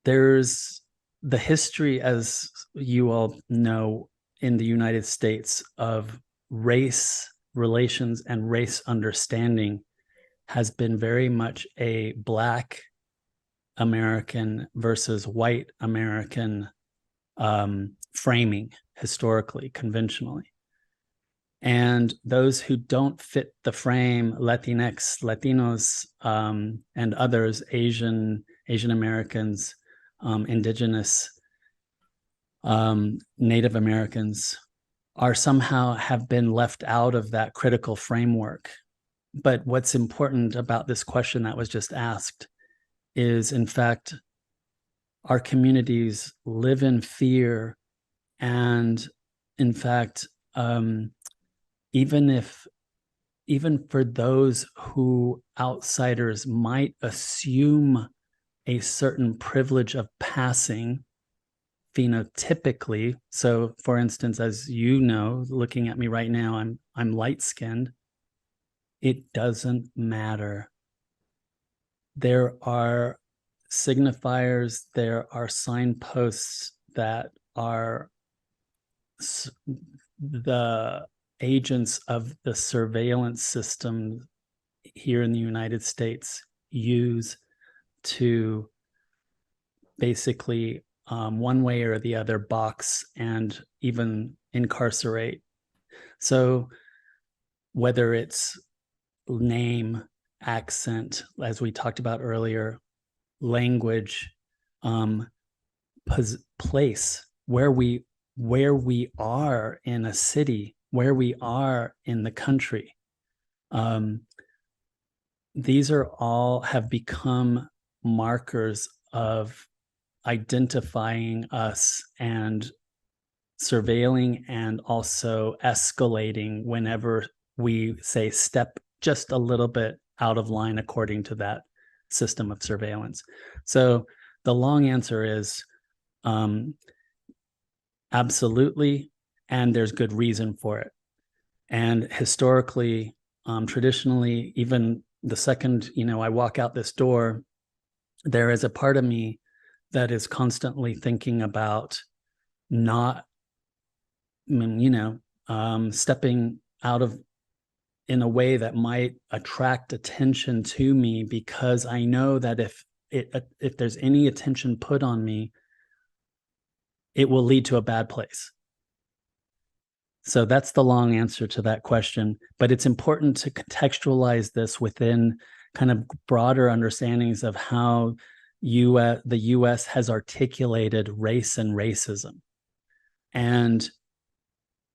There's the history, as you all know, in the United States of race relations and race understanding has been very much a Black American versus white American framing historically, conventionally. And those who don't fit the frame, Latinx, Latinos, and others, Asian Americans, Indigenous, Native Americans, are somehow have been left out of that critical framework. But what's important about this question that was just asked is, in fact, our communities live in fear. And in fact, even for those who outsiders might assume a certain privilege of passing phenotypically. So for instance, as you know, looking at me right now, I'm light-skinned. It doesn't matter. There are signifiers, there are signposts that are the agents of the surveillance system here in the United States use to basically one way or the other box and even incarcerate. So whether it's name, accent, as we talked about earlier, language, place, where we are in a city, where we are in the country. These are all have become markers of identifying us and surveilling and also escalating whenever we say step just a little bit out of line according to that system of surveillance. So the long answer is absolutely, and there's good reason for it. And historically, traditionally, even the second I walk out this door, there is a part of me that is constantly thinking about not stepping out of in a way that might attract attention to me, because I know that if there's any attention put on me, it will lead to a bad place. So that's the long answer to that question. But it's important to contextualize this within kind of broader understandings of how the US has articulated race and racism. And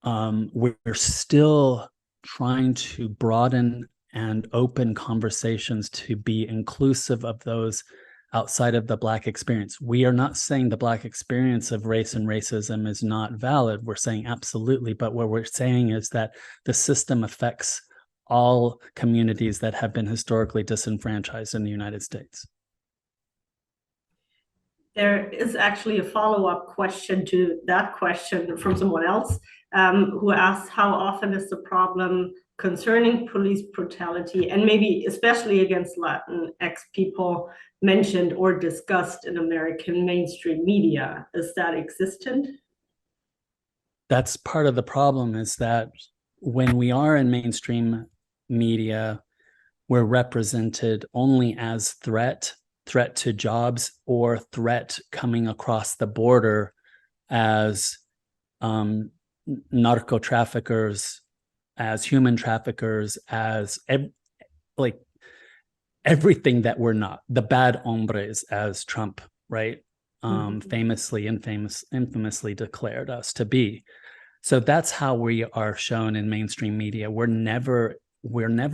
we're still trying to broaden and open conversations to be inclusive of those outside of the Black experience. We are not saying the Black experience of race and racism is not valid. We're saying absolutely, but what we're saying is that the system affects all communities that have been historically disenfranchised in the United States. There is actually a follow-up question to that question from someone else who asks, how often is the problem concerning police brutality, and maybe especially against Latinx people, mentioned or discussed in American mainstream media? Is that existent? That's part of the problem, is that when we are in mainstream media, we're represented only as threat to jobs, or threat coming across the border as narco traffickers, as human traffickers, as like everything that we're not, the bad hombres, as Trump, right, infamously declared us to be. So that's how we are shown in mainstream media. We're never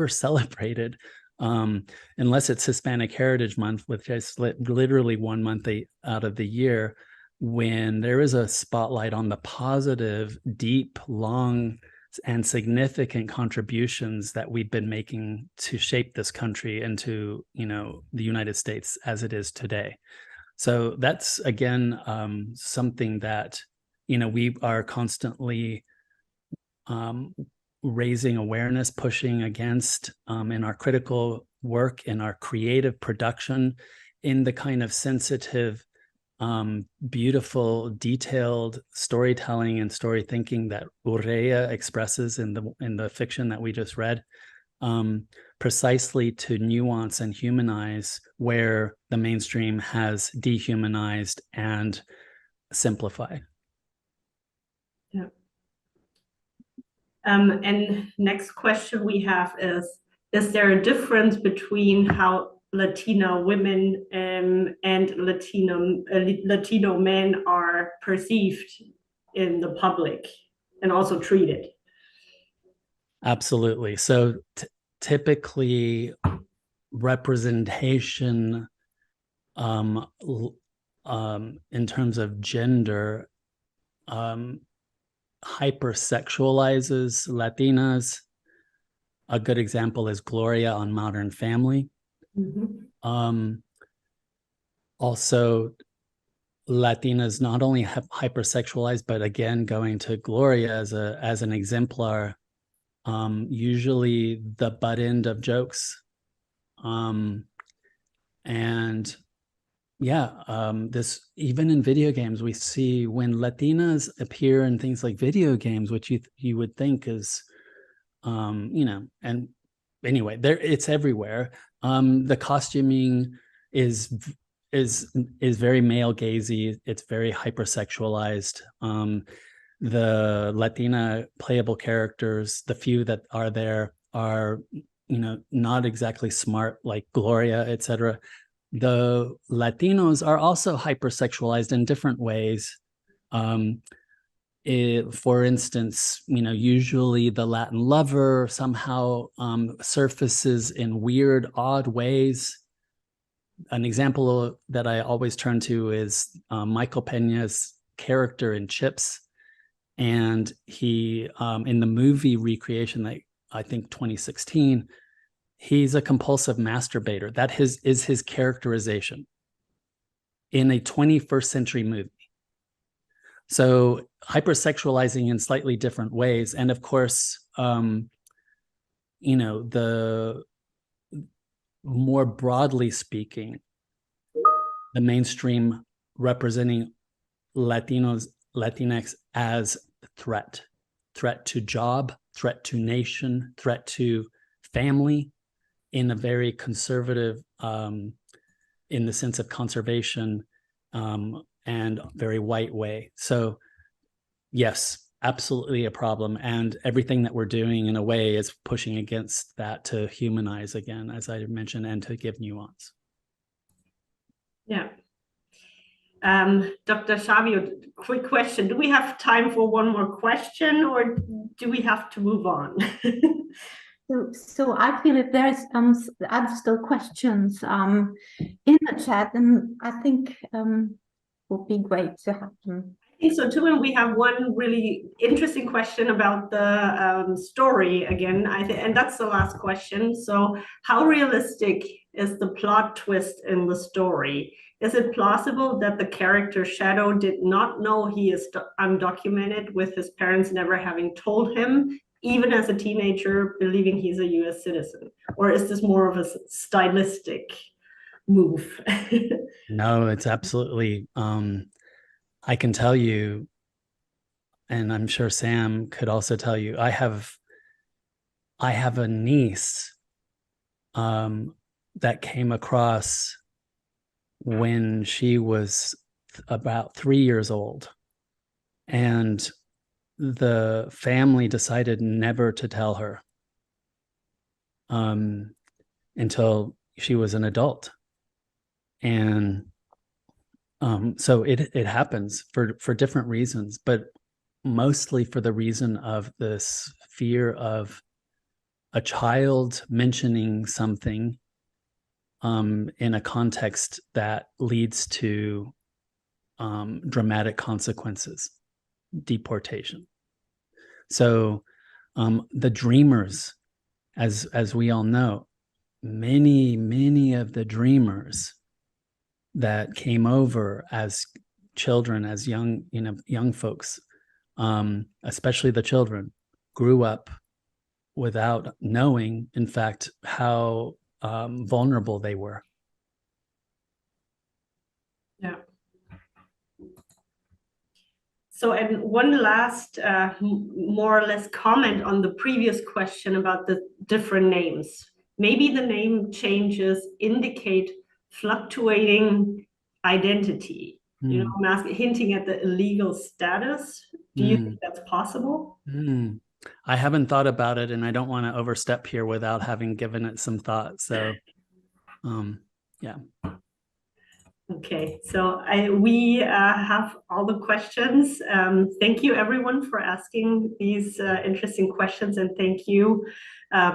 celebrated, unless it's Hispanic Heritage Month, which is literally 1 month out of the year, when there is a spotlight on the positive, deep, long, and significant contributions that we've been making to shape this country into, the United States as it is today. So that's, again, something that, we are constantly raising awareness, pushing against in our critical work, in our creative production, in the kind of sensitive, beautiful, detailed storytelling and story thinking that Urrea expresses in the fiction that we just read, precisely to nuance and humanize where the mainstream has dehumanized and simplified. Yeah. And next question we have is there a difference between how Latino women and Latino men are perceived in the public and also treated? Absolutely. So typically representation in terms of gender hypersexualizes Latinas. A good example is Gloria on Modern Family. Also, Latinas not only have hypersexualized, but again, going to Gloria as an exemplar, usually the butt end of jokes. This, even in video games, we see when Latinas appear in things like video games, which you would think is, and anyway, it's everywhere. The costuming is very male gazy. It's very hypersexualized. The Latina playable characters, the few that are there, are not exactly smart like Gloria, etc. The Latinos are also hypersexualized in different ways. For instance, usually the Latin lover somehow surfaces in weird, odd ways. An example that I always turn to is Michael Peña's character in Chips. And he, in the movie recreation, that I think 2016, he's a compulsive masturbator. That is his characterization in a 21st century movie. So hypersexualizing in slightly different ways. And of course, the more broadly speaking, the mainstream representing Latinx as threat to job, threat to nation, threat to family, in a very conservative, in the sense of conservation, and and very white way. So yes, absolutely a problem. And everything that we're doing in a way is pushing against that to humanize again, as I mentioned, and to give nuance. Yeah. Dr. Schabio, quick question. Do we have time for one more question, or do we have to move on? So I feel if there's are still questions in the chat, then I think would be great to have them. I think so too, and we have one really interesting question about the story again. And that's the last question. So, how realistic is the plot twist in the story? Is it plausible that the character Shadow did not know he is undocumented, with his parents never having told him, even as a teenager, believing he's a US citizen? Or is this more of a stylistic move? No, it's absolutely, I can tell you, and I'm sure Sam could also tell you, I have a niece that came across when she was about 3 years old, and the family decided never to tell her until she was an adult. And so it happens for different reasons, but mostly for the reason of this fear of a child mentioning something in a context that leads to dramatic consequences, deportation. So the dreamers, as we all know, many of the dreamers that came over as children, as young folks, especially the children, grew up without knowing, in fact, how vulnerable they were. Yeah. So, and one last, more or less comment on the previous question about the different names. Maybe the name changes indicate fluctuating identity, you know, hinting at the illegal status. Do you think that's possible? I haven't thought about it, and I don't want to overstep here without having given it some thought. So, yeah. Okay, so we have all the questions. Thank you everyone for asking these interesting questions, and thank you,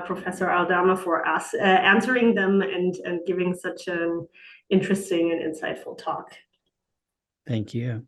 Professor Aldama, for answering them and giving such an interesting and insightful talk. Thank you.